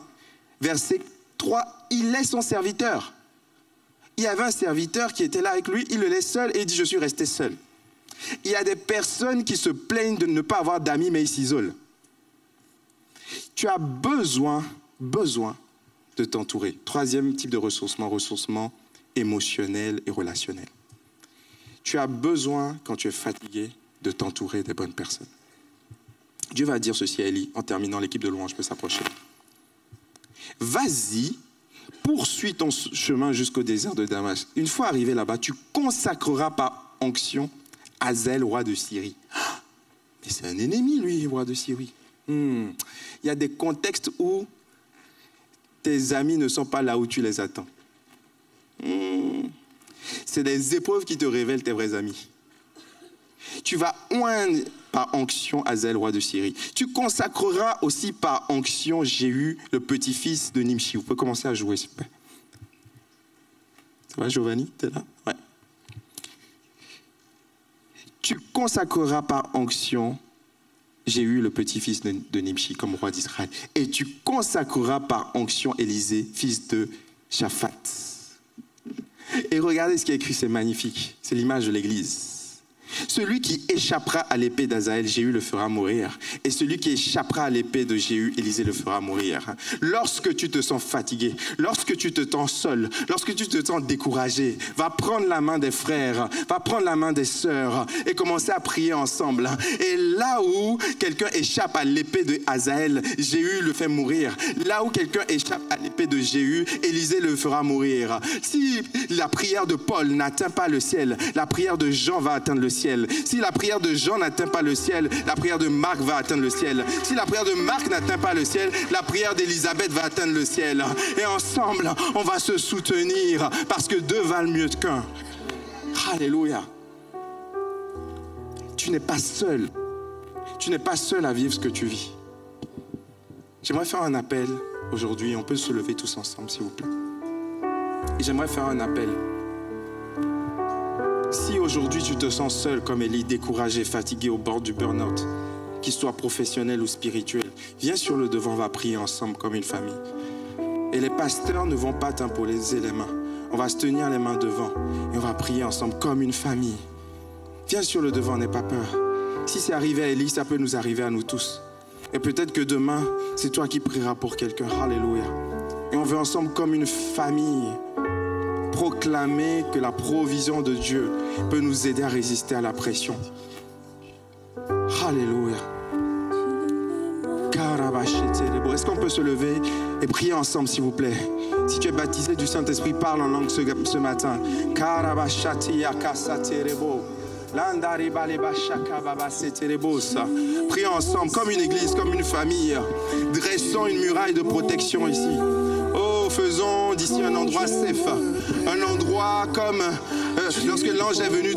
Verset 3, il est son serviteur. Il y avait un serviteur qui était là avec lui, il le laisse seul et il dit, je suis resté seul. Il y a des personnes qui se plaignent de ne pas avoir d'amis, mais ils s'isolent. Tu as besoin de t'entourer. Troisième type de ressourcement émotionnel et relationnel. Tu as besoin, quand tu es fatigué, de t'entourer des bonnes personnes. Dieu va dire ceci à Élie, en terminant, l'équipe de louange peut s'approcher. Vas-y, poursuis ton chemin jusqu'au désert de Damas. Une fois arrivé là-bas, tu consacreras par onction Hazaël, roi de Syrie. Mais c'est un ennemi, lui, roi de Syrie. Il y a des contextes où tes amis ne sont pas là où tu les attends. C'est des épreuves qui te révèlent tes vrais amis. Tu vas oindre par onction Hazaël, roi de Syrie. Tu consacreras aussi par onction Jéhu, le petit-fils de Nimshi. Vous pouvez commencer à jouer, s'il vous plaît. Ça va, Giovanni? T'es là? Ouais. Tu consacreras par onction Jéhu, le petit-fils de Nimshi, comme roi d'Israël. Et tu consacreras par onction Élisée, fils de Shaphat. Et regardez ce qui est écrit, c'est magnifique. C'est l'image de l'Église. Celui qui échappera à l'épée d'Hazaël, Jéhu le fera mourir. Et celui qui échappera à l'épée de Jéhu, Élisée le fera mourir. Lorsque tu te sens fatigué, lorsque tu te sens seul, lorsque tu te sens découragé, va prendre la main des frères, va prendre la main des sœurs et commencer à prier ensemble. Et là où quelqu'un échappe à l'épée de Hazaël, Jéhu le fait mourir. Là où quelqu'un échappe à l'épée de Jéhu, Élisée le fera mourir. Si la prière de Paul n'atteint pas le ciel, la prière de Jean va atteindre le ciel. ciel. Si la prière de Jean n'atteint pas le ciel, la prière de Marc va atteindre le ciel. Si la prière de Marc n'atteint pas le ciel, la prière d'Élisabeth va atteindre le ciel. Et ensemble, on va se soutenir parce que deux valent mieux qu'un. Alléluia. Tu n'es pas seul. Tu n'es pas seul à vivre ce que tu vis. J'aimerais faire un appel aujourd'hui. On peut se lever tous ensemble, s'il vous plaît. Et j'aimerais faire un appel. Si aujourd'hui tu te sens seul comme Élie, découragé, fatigué au bord du burn-out, qu'il soit professionnel ou spirituel, viens sur le devant, on va prier ensemble comme une famille. Et les pasteurs ne vont pas t'imposer les mains. On va se tenir les mains devant et on va prier ensemble comme une famille. Viens sur le devant, n'aie pas peur. Si c'est arrivé à Élie, ça peut nous arriver à nous tous. Et peut-être que demain, c'est toi qui prieras pour quelqu'un. Alléluia. Et on veut ensemble comme une famille proclamer que la provision de Dieu peut nous aider à résister à la pression. Alléluia. Est-ce qu'on peut se lever et prier ensemble, s'il vous plaît? Si tu es baptisé du Saint-Esprit, parle en langue ce matin. Prions ensemble comme une église, comme une famille. Dressons une muraille de protection ici. Oh, faisons d'ici un endroit safe. Un endroit comme lorsque l'ange est venu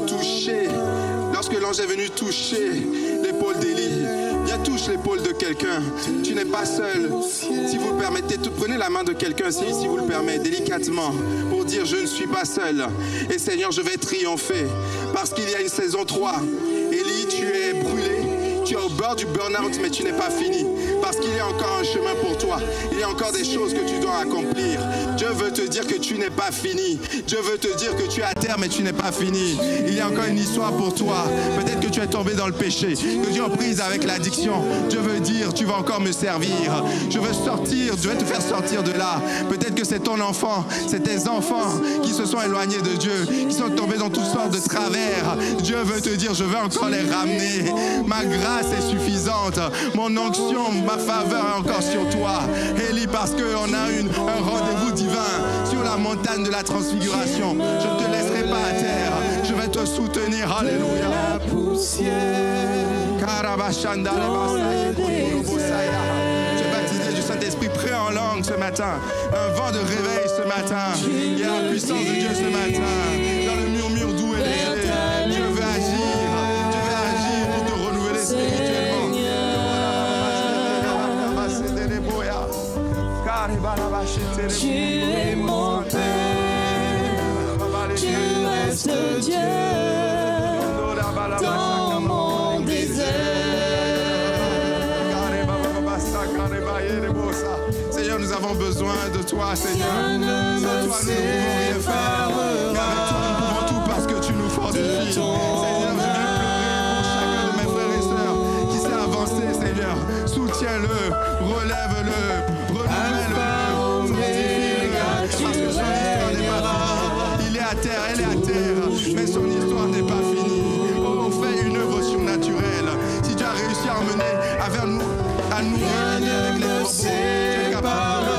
toucher l'épaule d'Élie. Viens, touche l'épaule de quelqu'un. Tu n'es pas seul. Si vous le permettez, prenez la main de quelqu'un, si vous le permettez, délicatement, pour dire je ne suis pas seul. Et Seigneur, je vais triompher. Parce qu'il y a une saison 3. Élie, tu es brûlé. Tu es au bord du burn-out, mais tu n'es pas fini. Parce qu'il y a encore un chemin pour toi. Il y a encore des choses que tu dois accomplir. Dieu veut te dire que tu n'es pas fini. Dieu veut te dire que tu es à terre, mais tu n'es pas fini. Il y a encore une histoire pour toi. Peut-être que tu es tombé dans le péché, que tu es en prise avec l'addiction. Dieu veut dire, tu vas encore me servir. Je veux te faire sortir de là. Peut-être que c'est ton enfant, c'est tes enfants qui se sont éloignés de Dieu, qui sont tombés dans toutes sortes de travers. Dieu veut te dire, je veux encore les ramener. Ma grâce est suffisante. Mon onction, ma faveur est encore sur toi. Élie, parce qu'on a un rendez-vous divin sur la montagne de la transfiguration. Je ne te laisserai pas à terre. Je vais te soutenir. Alléluia. La poussière. Tu es baptisé du Saint-Esprit, prêt en langue ce matin. Un vent de réveil ce matin. Il y a la puissance de Dieu ce matin. Dans le murmure doux et léger. Dieu veut agir. Dieu veut agir pour te renouveler spirituellement. Tu es mon Père, tu restes Dieu dans mon désert. Seigneur, nous avons besoin de toi, Seigneur. Sans toi, nous ne pouvons rien faire. Mais avec toi, nous pouvons tout parce que tu nous fortifies. Seigneur, je viens pleurer pour chacun de mes frères et sœurs qui s'est avancé, Seigneur. Soutiens-le, relève-le, renouvelle-le. Elle est à terre, mais son histoire n'est pas finie. Oh, on fait une œuvre surnaturelle. Si tu as réussi à emmener à nourrir avec les corbeaux, tu es capable de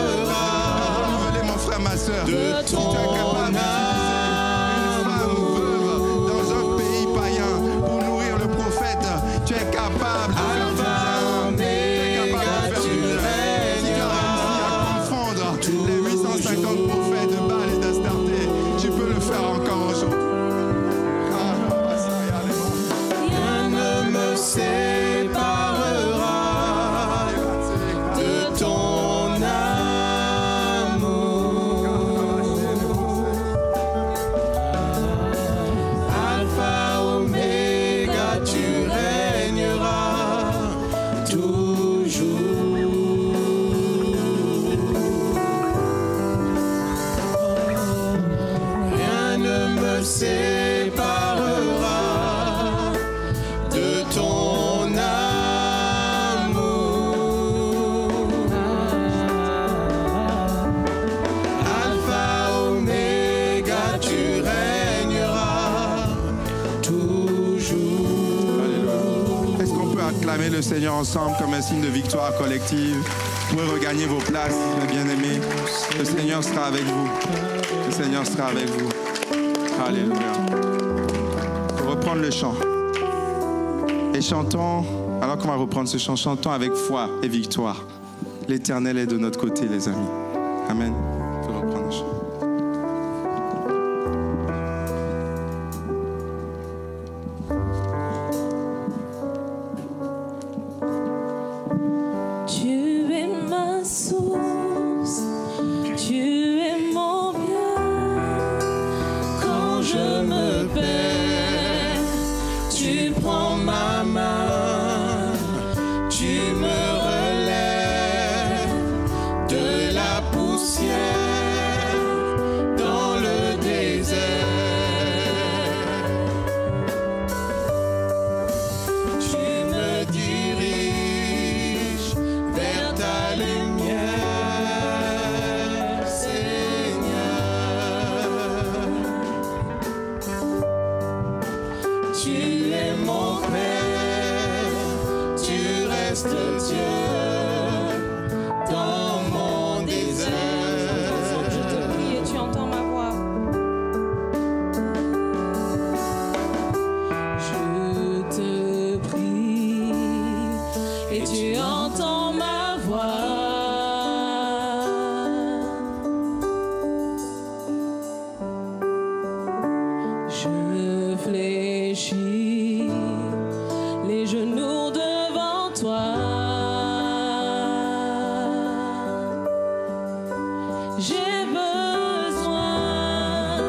renouveler mon frère, ma soeur. Si tu es capable d'utiliser une femme veuve dans un pays païen pour nourrir le prophète, tu es capable de faire du bien. Tu es capable de faire du bien. Si tu as réussi à confondre les 850 prophètes de Baal et d'Astarté, tu peux le faire encore aujourd'hui. Rien ne me séparera de ton amour. Alpha, Oméga, tu régneras toujours. Séparera de ton amour. Alpha, Oméga, tu régneras toujours. Alléluia. Est-ce qu'on peut acclamer le Seigneur ensemble comme un signe de victoire collective? Vous pouvez regagner vos places, mes bien-aimés. Le Seigneur sera avec vous. Le Seigneur sera avec vous. Alléluia. Reprendre le chant. Et chantons, alors qu'on va reprendre ce chant, chantons avec foi et victoire. L'Éternel est de notre côté, les amis. Amen. On peut reprendre le chant. Tu es ma source, tu es mon bien. Quand je me perds, tu prends ma main, tu me relèves de la poussière dans le désert. Tu me diriges vers ta lumière, Seigneur. Tu es mon Père, tu restes Dieu dans mon désert. Je te prie et tu entends ma voix. Je te prie et tu entends ma voix. Je fléchis les genoux devant toi. J'ai besoin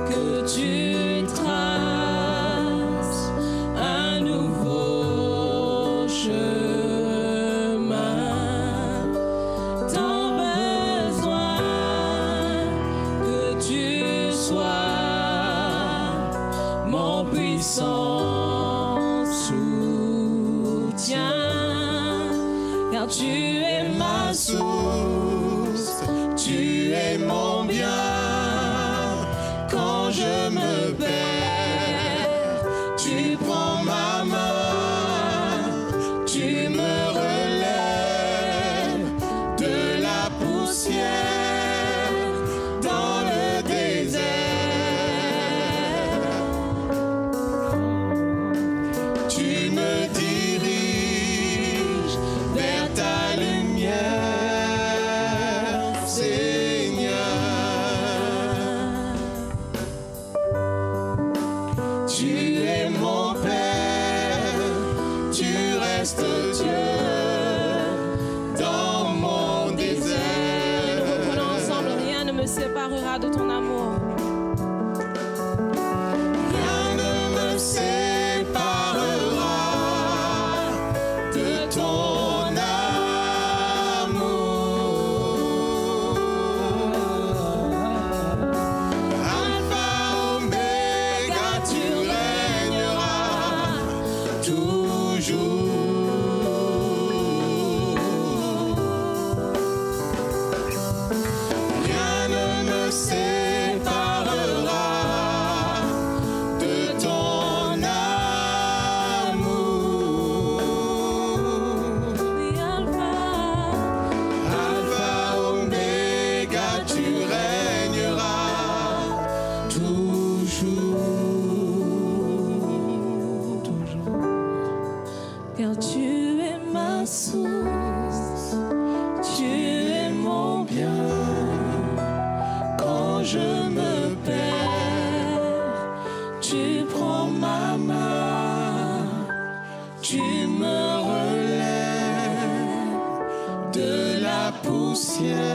que tu traces un nouveau chemin. Tant besoin que tu sois mon puissant soutien, car tu es ma source, tu es mon bien. Quand je me perds, tu prends ma main, tu me relèves de la poussière dans le désert. Tu me diriges vers ta lumière, Seigneur. Tu es mon Père, tu restes Dieu dans mon désert. Reprenons ensemble, rien ne me séparera de ton amour. Rien ne me séparera de ton amour. Alpha, Oméga, tu régneras toujours. Rien ne me séparera de ton amour. Oui, Alpha, Oméga, tu régneras toujours. Car tu es ma source, tu es mon bien. Quand je me perds, tu prends ma main, tu me relèves de la poussière